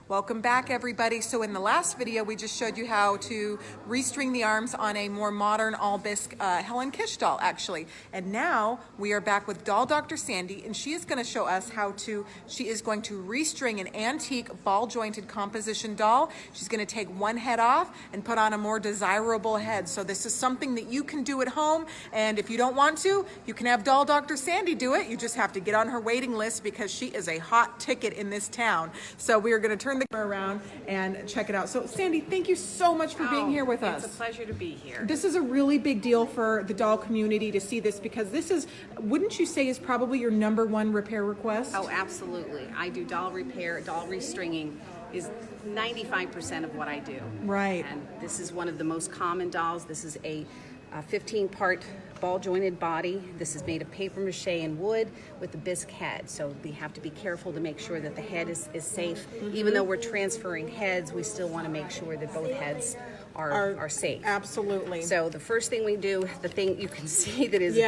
Welcome back, everybody. So in the last video, we just showed you how to restring the arms on a more modern all bisque Helen Kish doll, actually. And now we are back with Doll Dr. Sandy, and she is going to show us she is going to restring an antique ball jointed composition doll. She's going to take one head off and put on a more desirable head. So this is something that you can do at home. And if you don't want to, you can have Doll Dr. Sandy do it. You just have to get on her waiting list because she is a hot ticket in this town. So we are going to turn the camera around and check it out. So Sandy, thank you so much for being here with us. It's a pleasure to be here. This is a really big deal for the doll community to see this, because this is, wouldn't you say, is probably your #1 repair request? Oh, absolutely. I do doll repair, doll restringing is 95% of what I do. Right. And this is one of the most common dolls. This is a 15-part ball jointed body. This is made of paper mache and wood with a bisque head. So we have to be careful to make sure that the head is safe. Even though we're transferring heads, we still want to make sure that both heads are safe. Absolutely. So the first thing we do, the thing you can see that is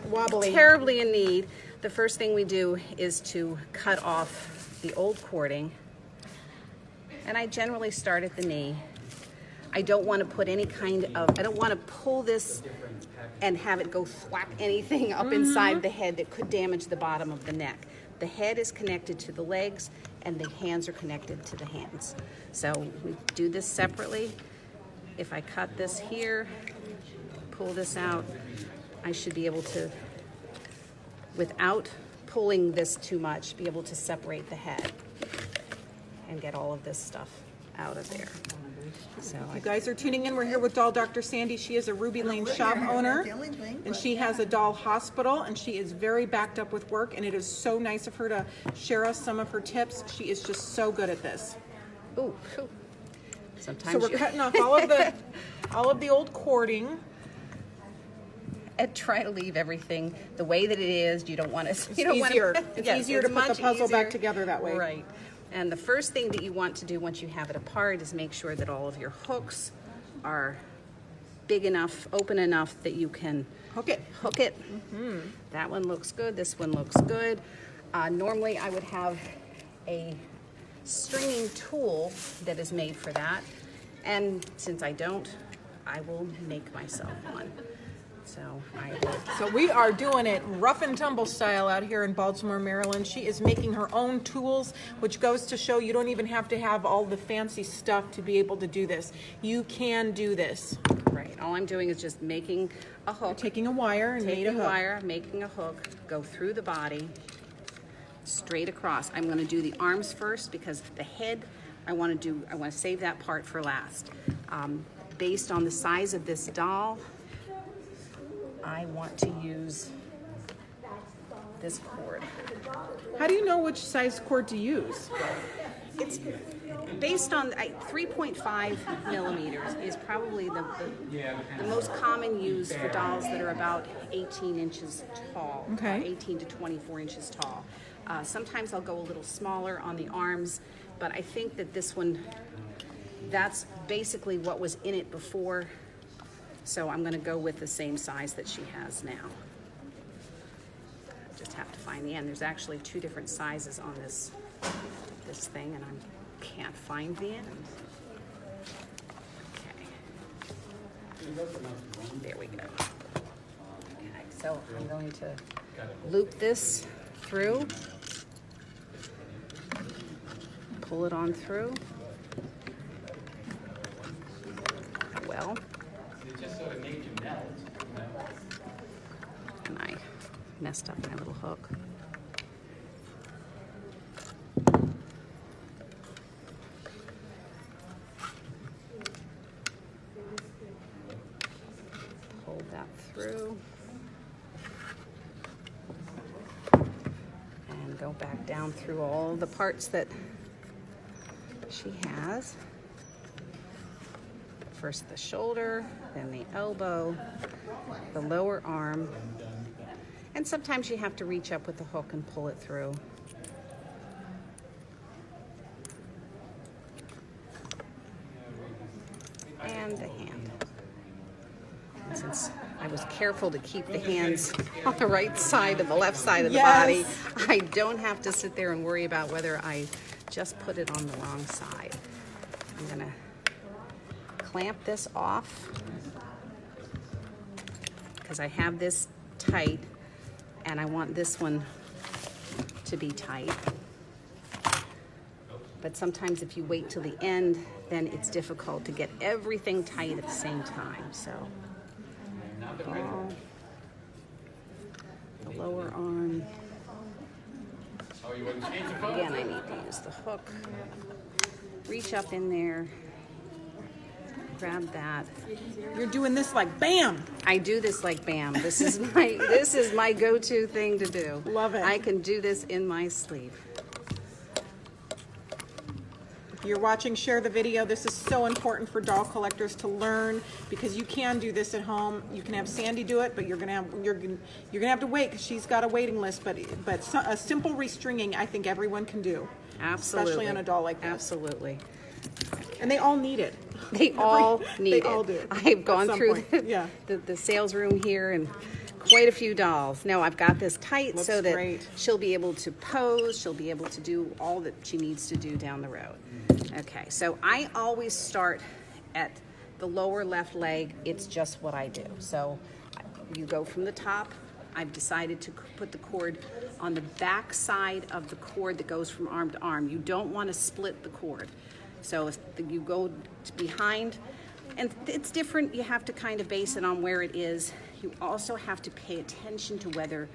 wobbly, terribly in need, the first thing we do is to cut off the old cording. And I generally start at the knee. I don't want to put any kind of, I don't want to pull this and have it go thwack anything up inside the head that could damage the bottom of the neck. The head is connected to the legs and the hands are connected to the hands. So we do this separately. If I cut this here, pull this out, I should be able to, without pulling this too much, be able to separate the head and get all of this stuff out of there. So you guys are tuning in. We're here with Doll Dr. Sandy. She is a Ruby Lane shop owner, and she has a doll hospital, and she is very backed up with work, and it is so nice of her to share us some of her tips. She is just so good at this. Ooh, sometimes so we're cutting off all of the old cording. And try to leave everything the way that it is. You don't want to. It's easier to put the puzzle back together that way. Right. And the first thing that you want to do once you have it apart is make sure that all of your hooks are big enough, open enough that you can hook it. That one looks good. This one looks good. Normally I would have a stringing tool that is made for that. And since I don't, I will make myself one. So we are doing it rough and tumble style out here in Baltimore, Maryland. She is making her own tools, which goes to show you don't even have to have all the fancy stuff to be able to do this. You can do this. Right. All I'm doing is just making a hook. Taking a wire and making a hook, go through the body, straight across. I'm going to do the arms first because the head, I want to save that part for last. Based on the size of this doll, I want to use this cord. How do you know which size cord to use? It's based on 3.5 millimeters is probably the most common use for dolls that are about 18 inches tall, 18 to 24 inches tall. Sometimes I'll go a little smaller on the arms, but I think that this one, that's basically what was in it before. So I'm going to go with the same size that she has now. I just have to find the end. There's actually 2 different sizes on this thing, and I can't find the end. Okay. There we go. Okay, so I'm going to loop this through, pull it on through. Well. And I messed up my little hook. Pull that through. And go back down through all the parts that she has. First the shoulder, then the elbow, the lower arm, and sometimes you have to reach up with the hook and pull it through. And the hand. And since I was careful to keep the hands on the right side and the left side of the body, I don't have to sit there and worry about whether I just put it on the wrong side. I'm gonna clamp this off because I have this tight and I want this one to be tight. But sometimes if you wait till the end, then it's difficult to get everything tight at the same time. So the lower arm. Again, I need to use the hook. Reach up in there, grab that. You're doing this like bam. I do this like bam. This is my go-to thing to do. Love it. I can do this in my sleep. If you're watching, share the video. This is so important for doll collectors to learn, because you can do this at home. You can have Sandy do it, but you're gonna have to wait because she's got a waiting list. But a simple restringing, I think everyone can do. Absolutely. Especially on a doll like this. Absolutely. And they all need it. They all need it. They all do. I've gone through the sales room here and quite a few dolls. Now I've got this tight Looks so that great. she'll be able to pose, she'll be able to do all that she needs to do down the road. Okay, so I always start at the lower left leg. It's just what I do. So you go from the top. I've decided to put the cord on the back side of the cord that goes from arm to arm. You don't want to split the cord. So if you go behind, and it's different, you have to kind of base it on where it is. You also have to pay attention to whether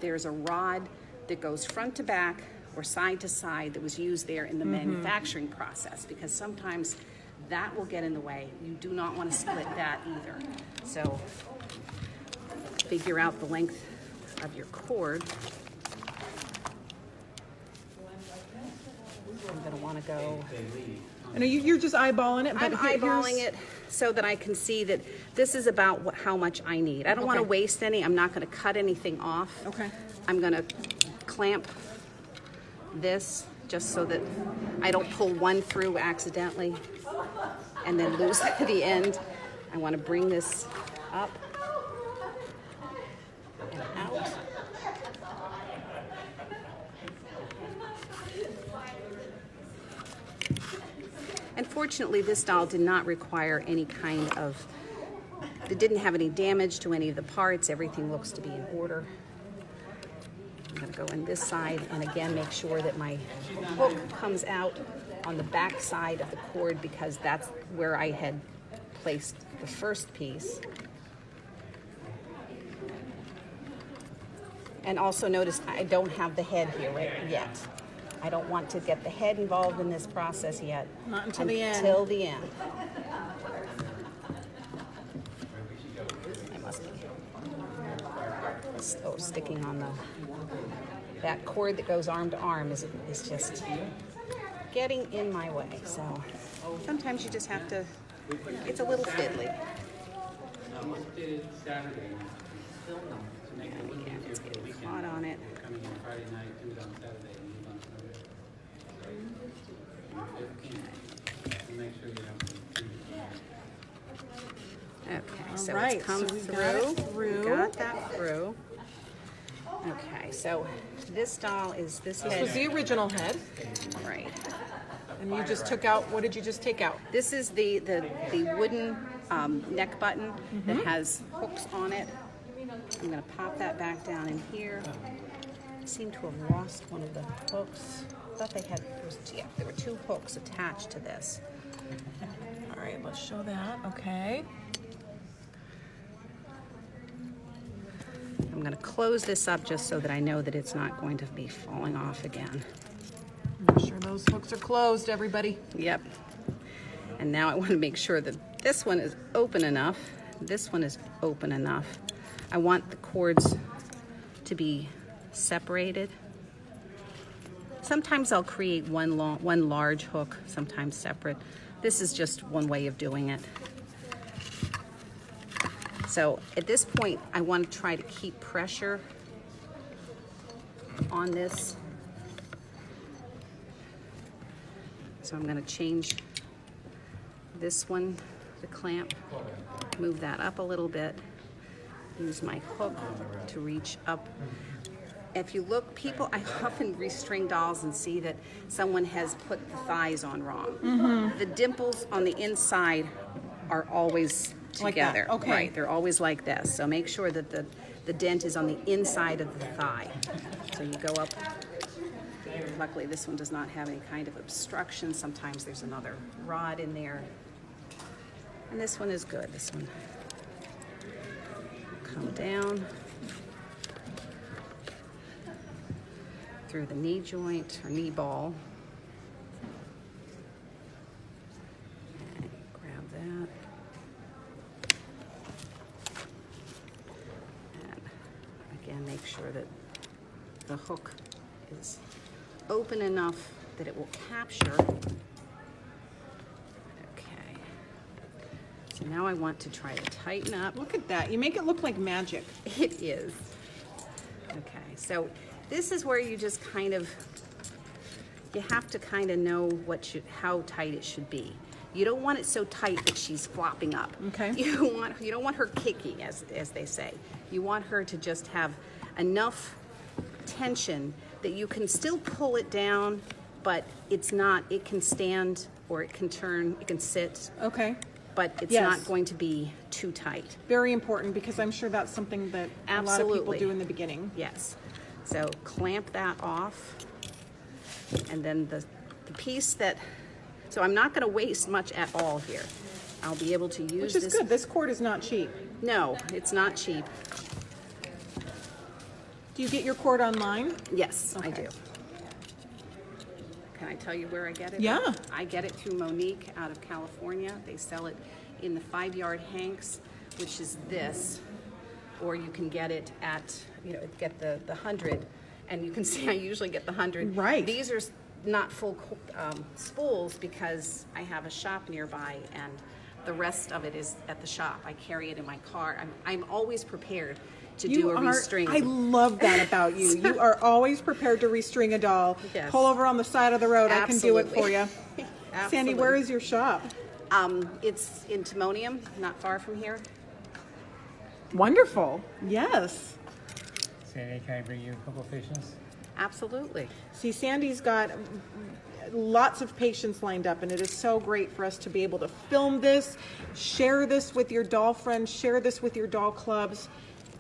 there's a rod that goes front to back or side to side that was used there in the manufacturing process, because sometimes that will get in the way. You do not want to split that either. So figure out the length of your cord. I'm going to want to go. I know you're just eyeballing it. But I'm eyeballing it so that I can see that this is about how much I need. I don't want to waste any. I'm not going to cut anything off. Okay. I'm going to clamp this just so that I don't pull one through accidentally and then lose the end. I want to bring this up and out. And fortunately, this doll did not require any kind of, it didn't have any damage to any of the parts. Everything looks to be in order. I'm going to go in this side and again make sure that my hook comes out on the back side of the cord, because that's where I had placed the first piece. And also notice I don't have the head here yet. I don't want to get the head involved in this process yet. Not until the end. Until the end. I must be sticking on that cord that goes arm to arm is just getting in my way. So sometimes you just have to, it's a little fiddly. It's getting caught on it. Okay, so it's come through. We got that through. Okay, so this doll is this head. This was the original head. Right. And you just took out, what did you just take out? This is the wooden neck button that has hooks on it. I'm going to pop that back down in here. I seem to have lost one of the hooks. I thought they had, there were two hooks attached to this. All right, let's show that. Okay. I'm going to close this up just so that I know that it's not going to be falling off again. Make sure those hooks are closed, everybody. Yep. And now I want to make sure that this one is open enough. This one is open enough. I want the cords to be separated. Sometimes I'll create one large hook, sometimes separate. This is just one way of doing it. So at this point, I want to try to keep pressure on this. So I'm going to change this one, the clamp, move that up a little bit, use my hook to reach up if you look, people, I often restring dolls and see that someone has put the thighs on wrong. The dimples on the inside are always together. Like that. Okay. Right, they're always like this. So make sure that the dent is on the inside of the thigh. So you go up. Luckily, this one does not have any kind of obstruction. Sometimes there's another rod in there. And this one is good. This one come down through the knee joint or knee ball. And grab that. And again, make sure that the hook is open enough that it will capture. Okay. So now I want to try to tighten up. Look at that. You make it look like magic. It is. Okay, so this is where you just kind of, you have to kind of know how tight it should be. You don't want it so tight that she's flopping up. Okay. You don't want her kicking, as they say. You want her to just have enough tension that you can still pull it down, but it's not, it can stand or it can turn, it can sit. Okay. But it's Yes. not going to be too tight. Very important, because I'm sure that's something that a lot of people Absolutely. do in the beginning. Yes. So clamp that off. And then the piece that, so I'm not going to waste much at all here. I'll be able to use Which is this. good. This cord is not cheap. No, it's not cheap. Do you get your cord online? Yes, I Okay. do. Can I tell you where I get it? Yeah. I get it through Monique out of California. They sell it in the 5-yard hanks, which is this. Or you can get it at, get the 100. And you can see I usually get the 100. Right. These are not full spools because I have a shop nearby and the rest of it is at the shop. I carry it in my car. I'm always prepared to do a restring. I love that about you. You are always prepared to restring a doll. Yes. Pull over on the side of the road. I can do it for you. Absolutely. Sandy, where is your shop? It's in Timonium, not far from here. Wonderful. Yes. Sandy, can I bring you a couple of patients? Absolutely. See, Sandy's got lots of patients lined up, and it is so great for us to be able to film this, share this with your doll friends, share this with your doll clubs.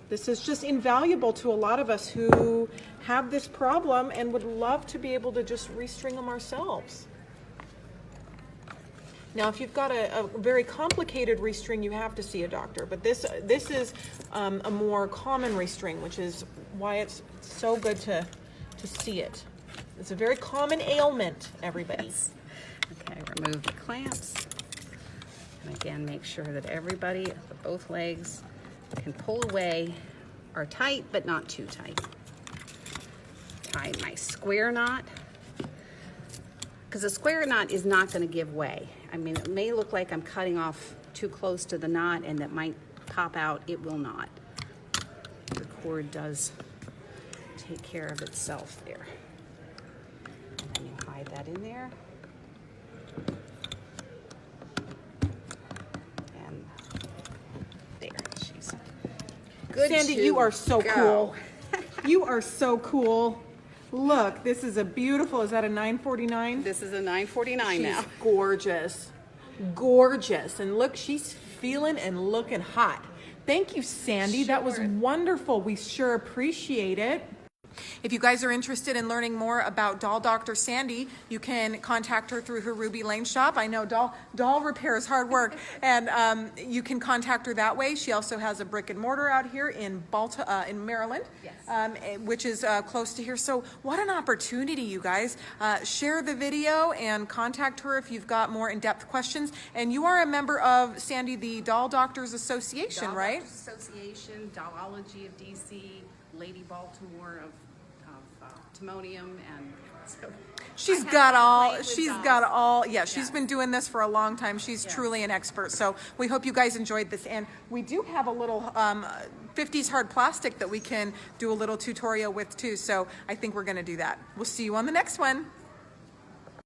This is just invaluable to a lot of us who have this problem and would love to be able to just restring them ourselves. Now, if you've got a very complicated restring, you have to see a doctor. But this is a more common restring, which is why it's so good to see it. It's a very common ailment, everybody. Yes. Okay, remove the clamps. And again, make sure that everybody, both legs, can pull away, are tight, but not too tight. Tie my square knot. Because a square knot is not going to give way. I mean, it may look like I'm cutting off too close to the knot and that might pop out. It will not. The cord does take care of itself there. And then you hide that in there. And there, she's good. Sandy, you are so cool. You are so cool. Look, this is a beautiful, is that a 949? This is a 949 now. She's gorgeous. Gorgeous. And look, she's feeling and looking hot. Thank you, Sandy. That was wonderful. We sure appreciate it. If you guys are interested in learning more about Doll Dr. Sandy, you can contact her through her Ruby Lane shop. I know doll repair is hard work, and you can contact her that way. She also has a brick and mortar out here in Maryland, yes. Which is close to here. So what an opportunity, you guys. Share the video and contact her if you've got more in-depth questions. And you are a member of, Sandy, the Doll Doctors Association, right? Doll Doctors Association, Dollology of DC, Lady Baltimore of Timonium, and so she's got all, yeah, she's been doing this for a long time. She's truly an expert. So we hope you guys enjoyed this. And we do have a little 50s hard plastic that we can do a little tutorial with too. So I think we're going to do that. We'll see you on the next one.